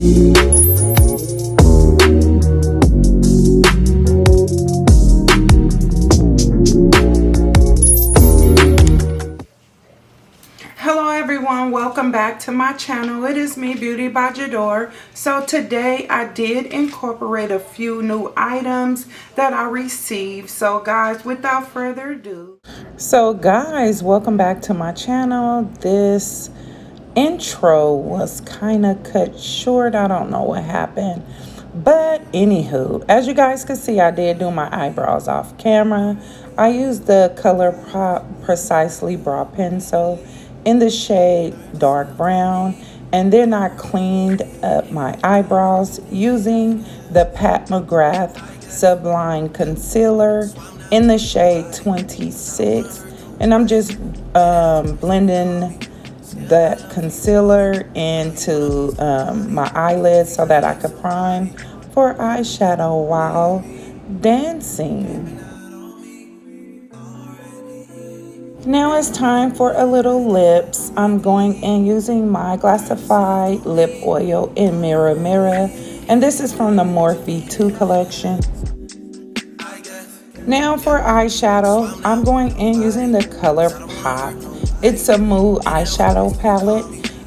Hello everyone, welcome back to my channel. It is me, Beauty by Jadore. So today I did incorporate a few new items that I received. So guys, without further ado. So guys, welcome back to my channel. This intro was kind of cut short. I don't know what happened. But anywho, as you guys can see, I did do my eyebrows off camera. I used the Color Precisely Brow Pencil in the shade dark brown, and then I cleaned up my eyebrows using the Pat McGrath Sublime Concealer in the shade 26, and I'm just blending that concealer into my eyelids so that I could prime for eyeshadow while dancing. Now it's time for a little lips. I'm going in using my Glassified Lip Oil in Mirror Mirror, and this is from the Morphe 2 collection. Now for eyeshadow, I'm going in using the Color Pop. It's a mood eyeshadow palette,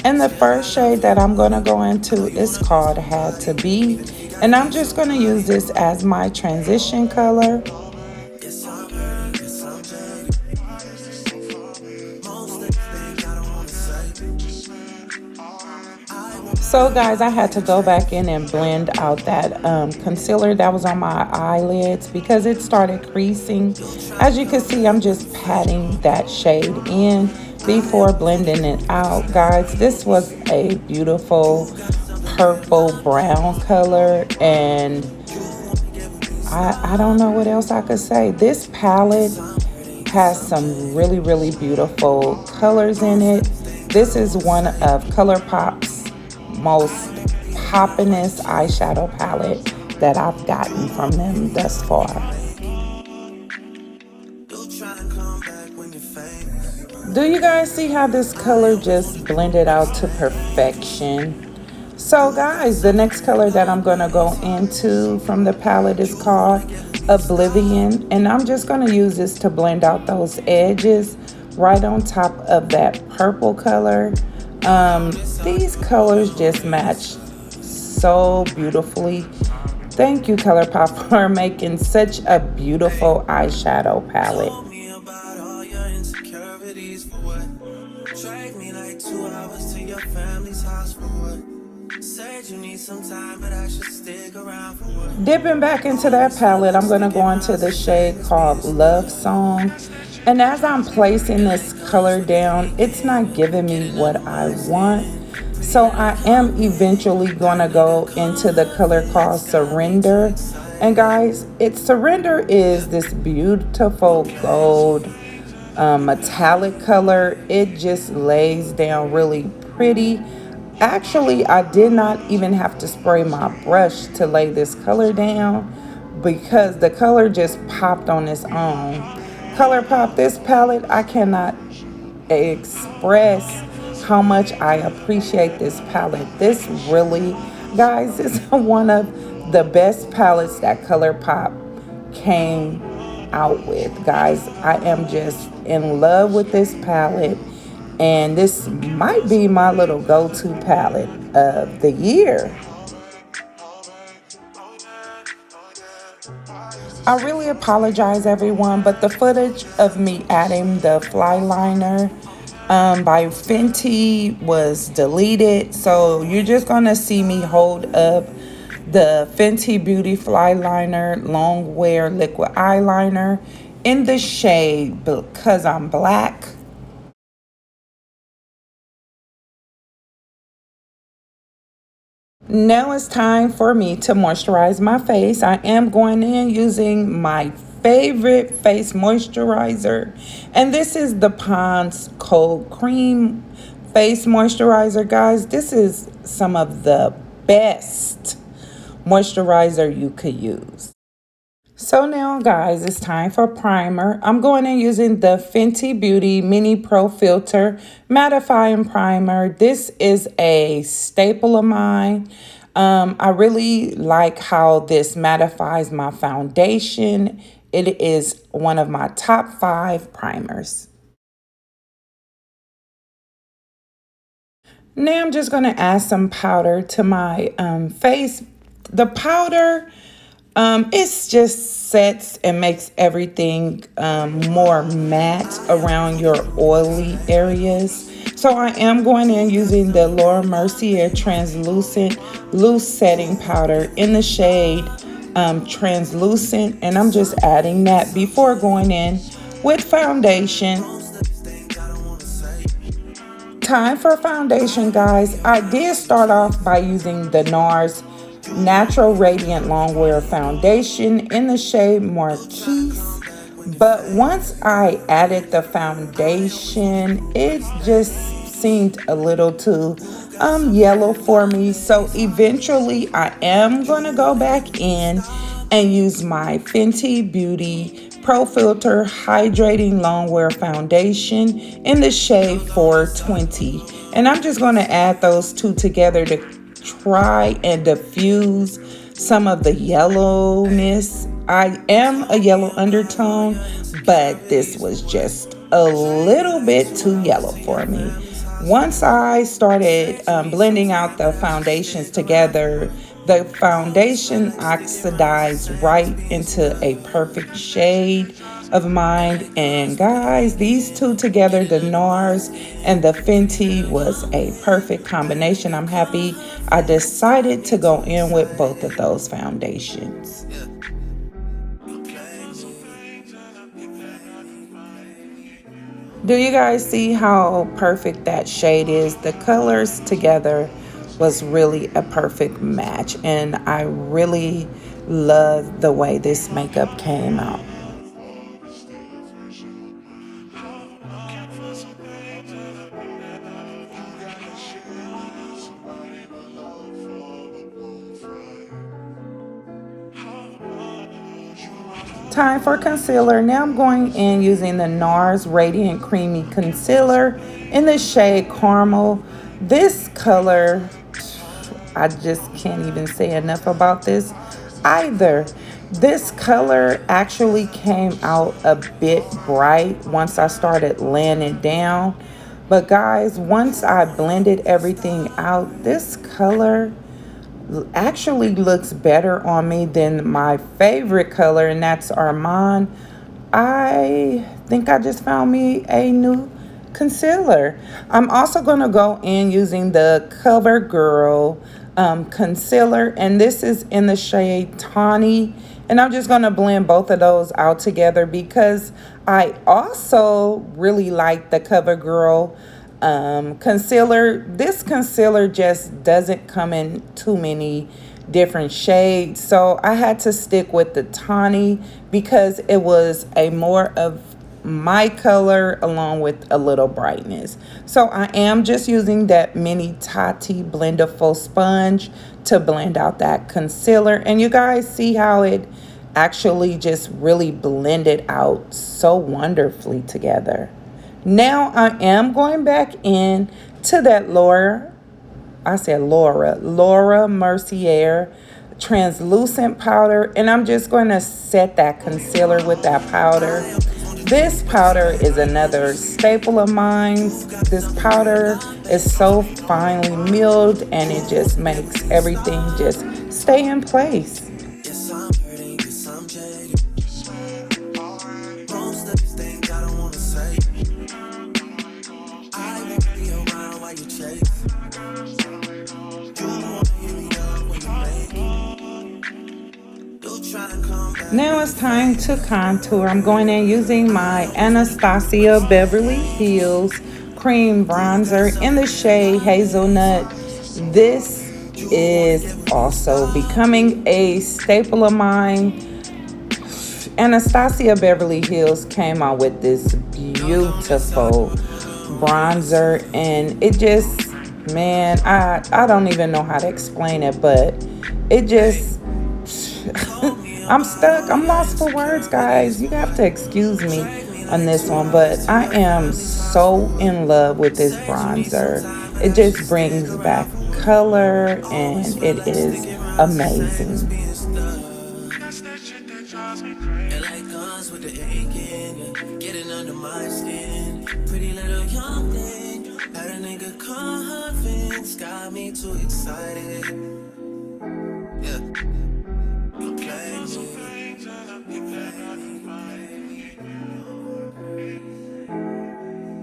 and the first shade that I'm going to go into is called Had to Be, and I'm just going to use this as my transition color. So guys, I had to go back in and blend out that concealer that was on my eyelids because it started creasing. As you can see, I'm just patting that shade in before blending it out. Guys, this was a beautiful purple brown color, and I don't know what else I could say. This palette has some really beautiful colors in it. This is one of ColourPop's most poppinest eyeshadow palette that I've gotten from them thus far. Do you guys see how this color just blended out to perfection? So guys, the next color that I'm going to go into from the palette is called Oblivion, and I'm just going to use this to blend out those edges right on top of that purple color. These colors just match so beautifully. Thank you, ColourPop, for making such a beautiful eyeshadow palette. Dipping back into that palette, I'm going to go into the shade called Love Song. And as I'm placing this color down, it's not giving me what I want. So I am eventually going to go into the color called Surrender. And guys, Surrender is this beautiful gold metallic color. It just lays down really pretty. Actually, I did not even have to spray my brush to lay this color down because the color just popped on its own. ColourPop, this palette, I cannot express how much I appreciate this palette. This really, guys, is one of the best palettes that ColourPop came out with. Guys, I am just in love with this palette, and this might be my little go-to palette of the year. I really apologize, everyone, but the footage of me adding the fly liner by Fenty was deleted. So you're just going to see me hold up the Fenty Beauty Fly Liner Long Wear Liquid Eyeliner in the shade Because I'm Black. Now it's time for me to moisturize my face. I am going in using my favorite face moisturizer, and this is the Pond's Cold Cream Face Moisturizer. Guys, this is some of the best moisturizer you could use. So now, guys, it's time for primer. I'm going in using the Fenty Beauty Mini Pro Filter Mattifying Primer. This is a staple of mine. I really like how this mattifies my foundation. It is one of my top 5 primers. Now I'm just going to add some powder to my face. The powder, it just sets and makes everything more matte around your oily areas. So I am going in using the Laura Mercier translucent loose setting powder in the shade translucent, and I'm just adding that before going in with foundation. Time for foundation, guys. I did start off by using the NARS Natural Radiant Longwear Foundation in the shade Marquise. But once I added the foundation, it just seemed a little too yellow for me. So eventually I am going to go back in and use my Fenty Beauty Pro Filter Hydrating Longwear Foundation in the shade 420. And I'm just going to add those two together to try and diffuse some of the yellowness. I am a yellow undertone, but this was just a little bit too yellow for me. Once I started blending out the foundations together, the foundation oxidized right into a perfect shade of mine. And guys, these two together, the NARS and the Fenty, was a perfect combination. I'm happy I decided to go in with both of those foundations. Do you guys see how perfect that shade is? The colors together was really a perfect match, and I really love the way this makeup came out. Time for concealer. Now I'm going in using the NARS Radiant Creamy Concealer in the shade Caramel. This color, I just can't even say enough about this either. This color actually came out a bit bright once I started laying it down. But guys, once I blended everything out, this color actually looks better on me than my favorite color, and that's Armand. I think I just found me a new concealer. I'm also going to go in using the CoverGirl concealer, and this is in the shade Tawny. And I'm just going to blend both of those out together because I also really like the CoverGirl concealer. This concealer just doesn't come in too many different shades, so I had to stick with the Tawny because it was a more of my color along with a little brightness. So I am just using that mini Tati Blendiful sponge to blend out that concealer, and you guys see how it actually just really blended out so wonderfully together. Now I am going back in to that Laura Mercier translucent powder, and I'm just going to set that concealer with that powder. This powder is another staple of mine. This powder is so finely milled, and it just makes everything just stay in place. Now it's time to contour. I'm going in using my Anastasia Beverly Hills Cream Bronzer in the shade Hazelnut. This is also becoming a staple of mine. Anastasia Beverly Hills came out with this beautiful bronzer, and it just, man, I don't even know how to explain it, but it just I'm stuck. I'm lost for words, guys. You have to excuse me on this one, but I am so in love with this bronzer. It just brings back color, and it is amazing. And like guns with the aching, yeah. Getting under my skin. Pretty little young thing. Had a nigga convinced, got me too excited. Yeah, you play me. You play me.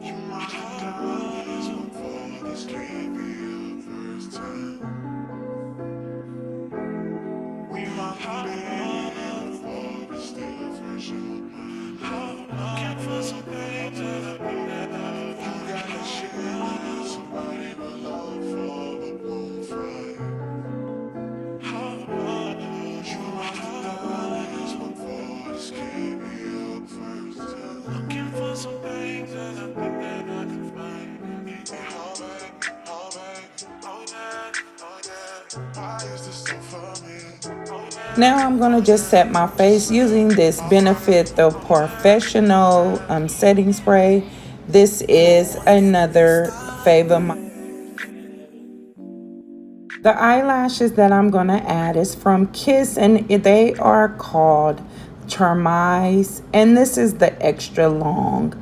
You might have done this before. This can't be your first time. We might have been before, but still fresh in my mind. Looking for some things that I've never. You got that shit that somebody would love for, but won't find. You might have done this before. This can't be your first time. Looking for some things that I've never can find. Oh, babe, oh, babe, oh, yeah, oh, yeah. Why is this so for me? Now I'm going to just set my face using this Benefit the Professional setting spray. This is another favor. The eyelashes that I'm going to add is from Kiss, and they are called Charmise. And this is the extra long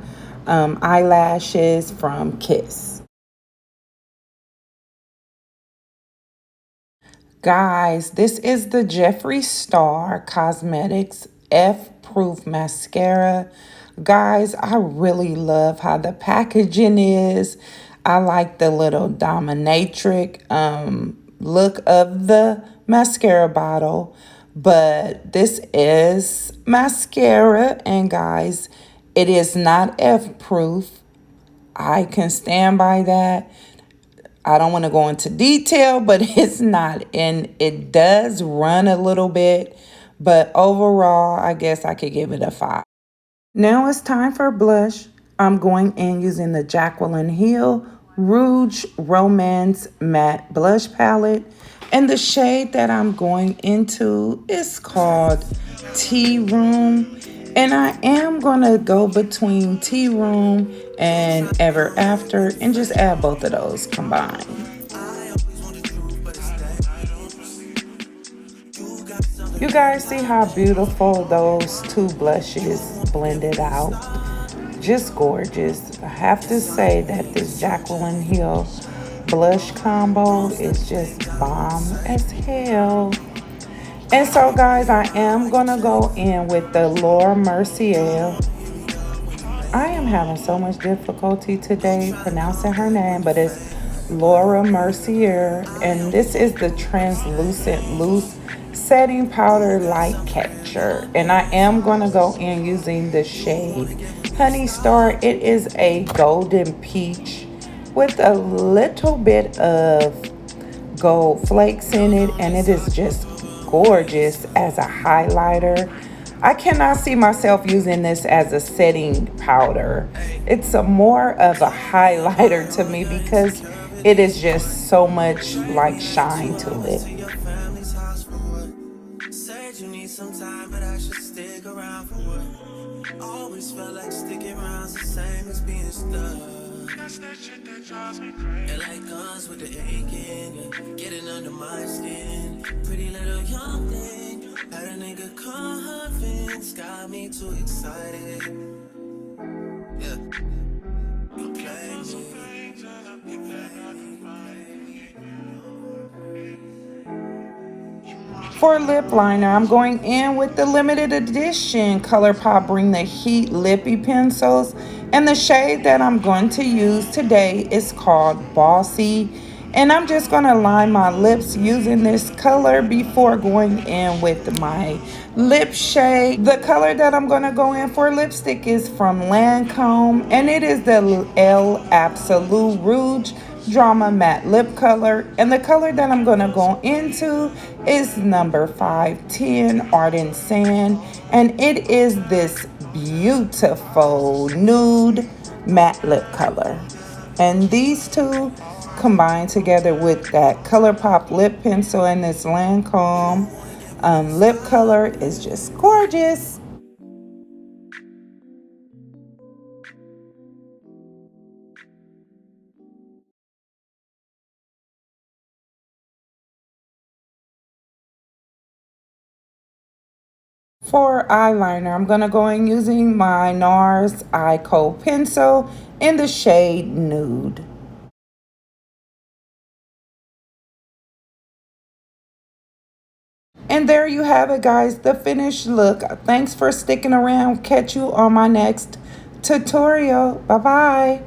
eyelashes from Kiss. Guys, this is the Jeffree Star Cosmetics F-Proof Mascara. Guys, I really love how the packaging is. I like the little dominatrix look of the mascara bottle. But this is mascara, and guys, it is not F-proof. I can stand by that. I don't want to go into detail, but it's not. And it does run a little bit. But overall, I guess I could give it a 5. Now it's time for blush. I'm going in using the Jacqueline Hill Rouge Romance Matte Blush Palette. And the shade that I'm going into is called Tea Room. And I am going to go between Tea Room and Ever After and just add both of those combined. You guys see how beautiful those two blushes blended out? Just gorgeous. I have to say that this Jacqueline Hill blush combo is just bomb as hell. And so guys, I am going to go in with the Laura Mercier. I am having so much difficulty today pronouncing her name, but it's Laura Mercier. And this is the translucent loose setting powder light catcher. And I am going to go in using the shade Honey Star. It is a golden peach with a little bit of gold flakes in it, and it is just gorgeous as a highlighter. I cannot see myself using this as a setting powder. It's a more of a highlighter to me because it is just so much like shine to it. Said you need some time, but I should stick around for what? Always felt like sticking around's the same as being stuck. That's that shit that drives me crazy. And like guns with the aching, yeah. Getting under my skin. Pretty little young thing. Had a nigga convinced, got me too excited. Yeah, you play me. You play For lip liner, I'm going in with the limited edition ColourPop Bring the Heat Lippy Pencils. And the shade that I'm going to use today is called Bossy. And I'm just going to line my lips using this color before going in with my lip shade. The color that I'm going to go in for lipstick is from Lancome. And it is the L Absolute Rouge Drama Matte Lip Color. And the color that I'm going to go into is number 510 Ardent Sand. And it is this beautiful nude matte lip color. And these two combined together with that ColourPop lip pencil and this Lancome lip color is just gorgeous. For eyeliner, I'm going to go in using my NARS Eye Coat Pencil in the shade Nude. And there you have it, guys, the finished look. Thanks for sticking around. Catch you on my next tutorial. Bye-bye.